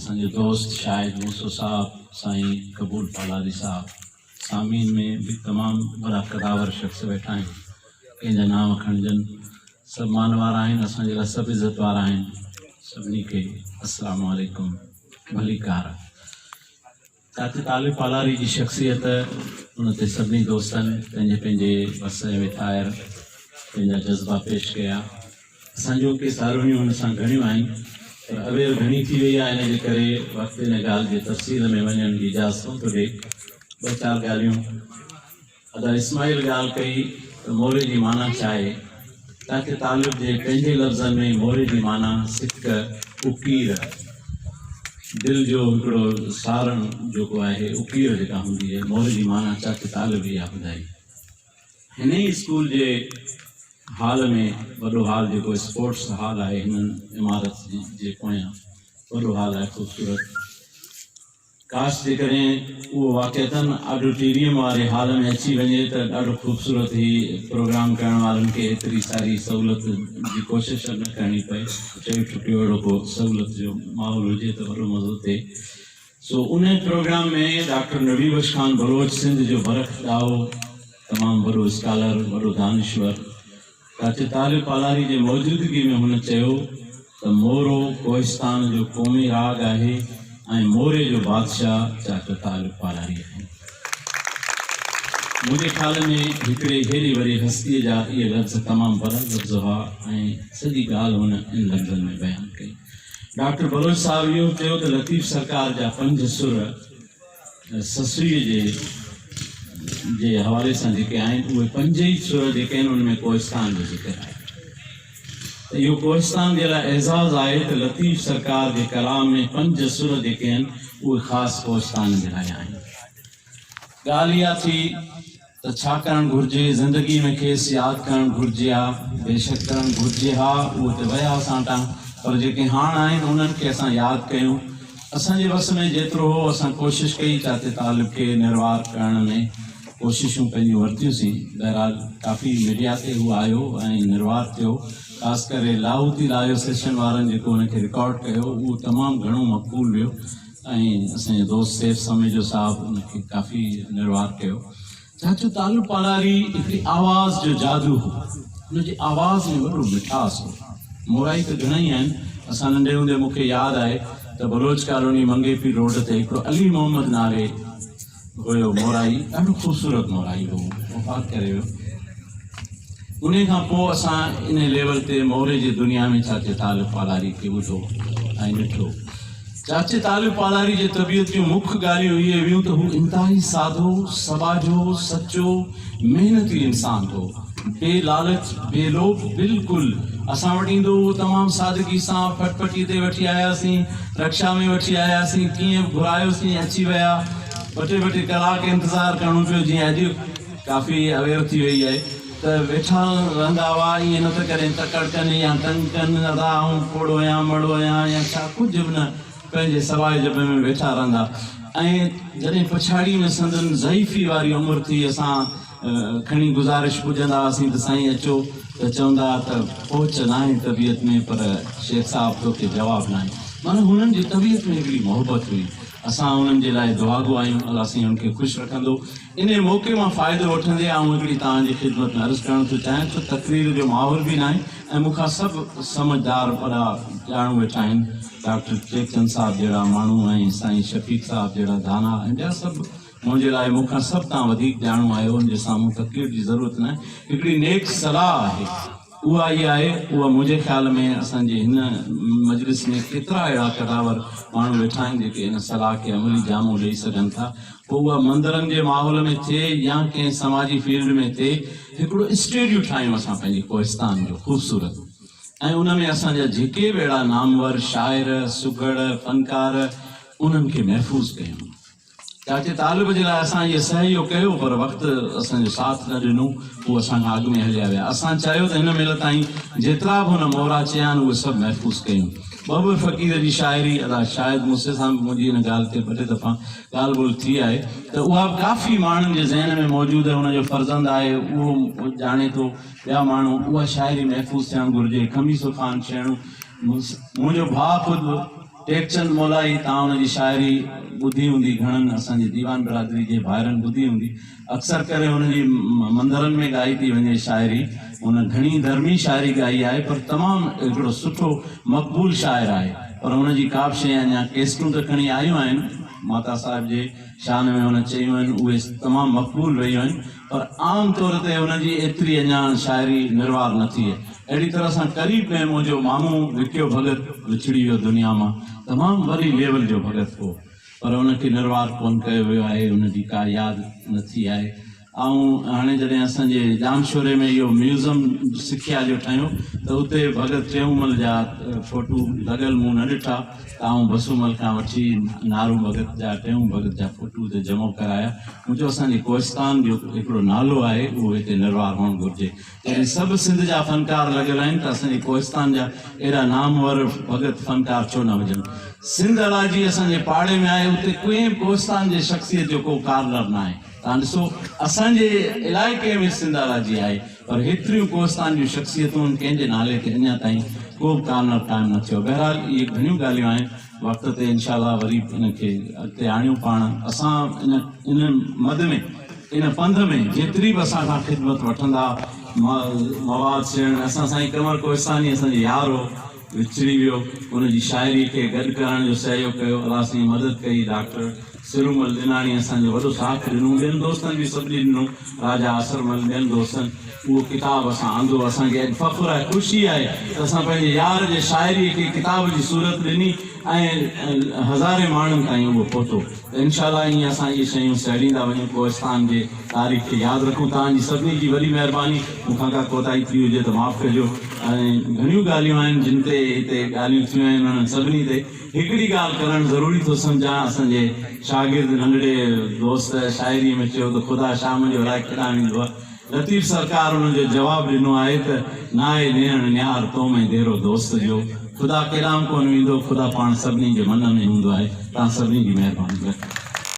असांजे दोस्त शाहिद मूसो साहब, साईं कबूल पालारी साहब, सामीन में भी तमामु बड़ा कदावर शख्स वेठा आहिनि, कंहिंजा नाम खणजनि, सभु मान वारा आहिनि, असांजे लाइ सभु इज़त वारा आहिनि। सभिनी खे अस्सलामु अलैकुम, भली कार। चाचा तालिब पालारी जी शख़्सियत उन ते सभिनी दोस्तनि पंहिंजे पंहिंजे वस में वेठायर पंहिंजा जज़्बा पेश कया। असांजो के सारूनियूं हुन सां घणियूं आहिनि, पर अवेर घणी थी वई आहे, इन जे करे वक़्तु इन ॻाल्हि जे तफ़सील में वञण जी इजाज़त थो ॾिए। ॿ चारि ॻाल्हियूं। अदा इस्माइल ॻाल्हि कई त मोरे जी माना छा आहे। ताकि तालिब जे पंहिंजे लफ़्ज़नि में मोरे जी माना सिक, उकीर, दिल जो हिकिड़ो सारण जेको आहे, उकीर जेका हूंदी आहे, मोरे जी माना चाचा तालिब इहा ॿुधाई। हिन ई स्कूल जे हाल में वॾो हाल जेको स्पोर्ट्स हाल आहे, हिन इमारत जे पोयां वॾो हाल आहे ख़ूबसूरत। काश जेकॾहिं उहो वाक़िअतन ऑडिटोरियम वारे हाल में अची वञे त ॾाढो ख़ूबसूरत ई प्रोग्राम करण वारनि खे एतिरी सारी सहूलियत जी कोशिश न करणी पए। चई छुटियो अहिड़ो को सहूलियत जो माहौल हुजे त वॾो मज़ो थिए। सो उन प्रोग्राम में डॉक्टर नबी बख्श खान बलोच सिंध जो बरख ॾाहो, तमामु वॾो स्कॉलर, वॾो दानिश्वर, चाचा तालिब पालारी जे मौजूदगी में हुन चयो त मोरो कोहिस्तान जो क़ौमी राग आहे ऐं मोरे जो बादशाह चाचा तालिब पालारी आहे। मुंहिंजे ख़्याल में हिकिड़े हेॾी वॾी हस्तीअ जा इहे लफ़्ज़ तमामु वॾा लफ़्ज़ हुआ ऐं सॼी ॻाल्हि हुन इन लफ़्ज़नि में बयानु कई। डॉक्टर बलोच साहब इहो चयो त लतीफ़ सरकार जा 5 सुर ससुईअ जे हवाले सां जेके आहिनि, उहे 5 ई सुर जेके आहिनि उनमें कोहिस्तान जो ज़िक्र आहे। त इहो कोहिस्तान जे लाइ एज़ाज़ आहे त लतीफ़ सरकार जे कलाम में 5 सुर जेके आहिनि उहे ख़ासि कोहिस्तान जे लाइ आहिनि। ॻाल्हि इहा थी त छा करणु घुरिजे, ज़िंदगी में खेसि यादि करणु घुरिजे हा, बेशक करणु घुरिजे हा, उहो त विया असां वटां, पर जेके हाणे आहिनि उन्हनि खे असां यादि कयूं। असांजे वस में जेतिरो हो असां कोशिशि कई चाचा तालिब खे निर्वार करण में, कोशिशूं पंहिंजियूं वरितियूंसीं। बहरहाल काफ़ी मीडिया ते उहो आयो ऐं निर्वार थियो। ख़ासि करे लाहौती लायो सेशन वारनि जेको हुनखे रिकॉर्ड कयो, उहो तमामु घणो मक़बूल वियो ऐं असांजे दोस्त सैफ समेजो साहिबु उनखे काफ़ी निर्वार कयो। चाचा तालिब पालारी हिकिड़ी आवाज़ जो जादू हो, हुनजी आवाज़ में वॾो मिठास हो। मोराई त घणेई आहिनि। असां नंढे हूंदे मूंखे यादि आहे त बलोच कॉलोनी मंगेपी रोड ते हिकिड़ो अली मोहम्मद नाले हुयो मोराई, ॾाढो ख़ूबसूरत मोराई हो, वफ़ात करे वियो। उन खां पोइ असां इन लेवल ते मोरे जी दुनिया में चाचा तालिब पालारी खे ॿुधो ऐं ॾिठो। चाचा तालिब पालारी जे तबियत जूं मुख्य ॻाल्हियूं इहे हुयूं त हू इंतिहाई सादो, सबाजो, सचो, महिनती इंसान हो, बेलालच, बेलोभ बिल्कुलु। असां वटि ईंदो उहो तमामु सादगी सां फटफटी ते वठी आयासीं, रक्षा में वठी आयासीं, कीअं घुरायोसीं, अची विया। ॿ टे कलाक इंतज़ारु करिणो पियो, जीअं अॼु काफ़ी अवेयर थी वई आहे त वेठा रहंदा हुआ, ईअं न त करे तकड़ कनि या तंग कनि, अदा ऐं पोड़ो या मड़ो या छा कुझु बि न, पंहिंजे सवाइ जब में वेठा रहंदा। ऐं जॾहिं पछाड़ी में संदन ज़ईफ़ी वारी उमिरि थी, असां खणी गुज़ारिश पुॼंदा हुआसीं त साईं अचो, त चवंदा त पहुच न आहे तबियत में, पर शेख साहिबु तोखे जवाबु न आहे। माना हुननि जी तबियत में हिकिड़ी मोहबत हुई। असां उन्हनि जे लाइ दुआगो आहियूं, अलाह साईं उनखे ख़ुशि रखंदो। इन मौक़े मां फ़ाइदो वठंदे आऊं हिकिड़ी तव्हांजी ख़िदमत में अर्ज़ु करणु थो चाहियां त तक़रीर जो माहौल बि न आहे ऐं मूंखां सभु समझदार वॾा ॼाणू वेठा आहिनि। डॉक्टर टेकचंद साहिबु जहिड़ा माण्हू ऐं साईं शफ़ीक़ साहिबु जहिड़ा दाना ऐं ॿिया सभु मुंहिंजे लाइ मूंखां सभु तव्हां वधीक ॼाणू आहियो, हुन जे साम्हूं तक़रीर जी ज़रूरत न आहे। हिकिड़ी नेक सलाह आहे, उहा इहा आहे, उहा मुंहिंजे ख़्याल में असांजे हिन मजलिस में केतिरा अहिड़ा कदावर माण्हू वेठा आहिनि जेके हिन सलाह खे अमली जामो ॾेई सघनि था। पोइ उहा मंदरनि जे माहौल में थिए या कंहिं समाजी फील्ड में थिए, हिकिड़ो स्टेडियो ठाहियूं असां पंहिंजे कोहिस्तान जो ख़ूबसूरत, ऐं उन में असांजा जेके बि अहिड़ा नामवर शाइर, सुगड़, फनकार, उन्हनि खे महफ़ूज़ कयूं। चाचा तालिब जे लाइ असां इहो सहयोग कयो, पर वक़्तु असांजो साथ न ॾिनो, उहो असांखां अॻु में हलिया विया। असां चयो त हिन महिल ताईं जेतिरा बि हुन मोहरा चया आहिनि उहे सभु महफ़ूज़ कयूं। ॿ फ़क़ीर जी शाइरी, अदा शायदि मूंसे सां मुंहिंजी हिन ॻाल्हि ते 2 दफ़ा ॻाल्हि ॿोल्हि थी आहे, त उहा काफ़ी माण्हुनि जे ज़हन में मौजूदु आहे। हुनजो फ़र्ज़ंद आहे, उहो ॼाणे थो, ॿिया माण्हू, उहा शाइरी महफ़ूज़ थियणु घुरिजे। खमीसो ख़ान शहणू, मुंहिंजो भाउ ख़ुदि टेकचंद मोलाई तव्हां हुनजी शाइरी ॿुधी हूंदी, घणनि असांजी दीवान बिरादरी जे भाइरनि ॿुधी हूंदी। अक्सर करे हुनजी मंदरनि में ॻाई थी वञे शाइरी। हुन घणी धर्मी शाइरी ॻाई आहे, पर तमामु हिकिड़ो सुठो मक़बूल शाइर आहे। पर हुनजी का बि शइ अञा केसटूं त खणी आयूं आहिनि, माता साहिब जे शान में हुन चयूं आहिनि, उहे तमामु मक़बूल रहियूं आहिनि, पर आम तौर ते हुनजी एतिरी अञा शाइरी निर्वार न थी आहे। अहिड़ी तरह सां क़रीब में मुंहिंजो मामू विकियो भगत विछड़ी वियो दुनिया मां, तमामु वॾी लेवल जो भगत हो, पर हुनखे निर्वार कोन कयो वियो आहे, हुनजी का यादि न थी आहे। ऐं हाणे जॾहिं असांजे जामशोरे में इहो म्यूज़ियम सिखिया जो ठाहियूं त उते भगत टेऊंमल जा फ़ोटू लॻल मूं न ॾिठा, ऐं बसूमल खां वठी नारू भगत जा टेऊं भगत जा फ़ोटू हिते जमो कराया। मुंहिंजो असांजे कोहिस्तान जो हिकिड़ो नालो आहे, उहो हिते निर्वार हुअणु घुरिजे। जॾहिं सभु सिंध जा फ़नकार लॻियल आहिनि त असांजे कोहिस्तान जा अहिड़ा नामवर भगत फ़नकार छो न हुजनि। सिंध अलाजी असांजे पाड़े में आहे, उते कोई कोहिस्तान जे शख़्सियत जो को कार्नर न आहे। तव्हां ॾिसो असांजे इलाइक़े में सिंध अलाजी आहे, पर हेतिरियूं कोहिस्तान जूं शख़्सियतूं कंहिंजे नाले खे अञा ताईं को बि कार्नर क़ाइमु न थियो। बहरहाल इहे घणियूं ॻाल्हियूं आहिनि, वक़्त ते इनशाला वरी इनखे अॻिते आणियूं पाण। असां इन मद में, इन पंध में जेतिरी बि असां खां ख़िदमत वठंदा, मवाद सेण, असां साईं कमर कोहिस्तानी असांजो यार हो, विछड़ी वियो, हुनजी शाइरी खे गॾु करण जो सहयोग कयो, अलाह साईं मदद कई। डॉक्टर सिरूमल दिनाणी असांजो वॾो साथ ॾिनो, ॿियनि दोस्तनि बि सभिनी ॾिनो, राजा असरमल, ॿियनि दोस्तनि। उहो किताबु असां आंदो, असांखे अॼु फ़ख़्रु आहे, ख़ुशी आहे त असां पंहिंजे यार जे शाइरीअ खे किताब जी सूरत ॾिनी ऐं हज़ारे माण्हुनि ताईं उहो पहुतो। इनशाला ईअं असां इहे शयूं सहेड़ींदा वञूं, कोहिस्तान जे तारीख़ खे यादि रखूं। तव्हांजी सभिनी जी वॾी महिरबानी, मूंखां का कोताही थी हुजे त माफ़ु कजो। ऐं घणियूं ॻाल्हियूं आहिनि जिन ते हिते ॻाल्हियूं थियूं आहिनि, उन्हनि सभिनी ते हिकिड़ी ॻाल्हि करणु ज़रूरी थो सम्झां। असांजे शागिर्द नंढड़े दोस्त शाइरीअ में चयो त ख़ुदा शाम जो अलाए केॾांहुं ईंदो आहे। लतीफ़ सरकार हुनजो जवाबु ॾिनो आहे त नाहे ॾियणु न्यार तो में देरो दोस्त जो, ख़ुदा केॾांहुं कोन ईंदो, ख़ुदा पाण सभिनी जे मन में हूंदो आहे। तव्हां सभिनी जी महिरबानी।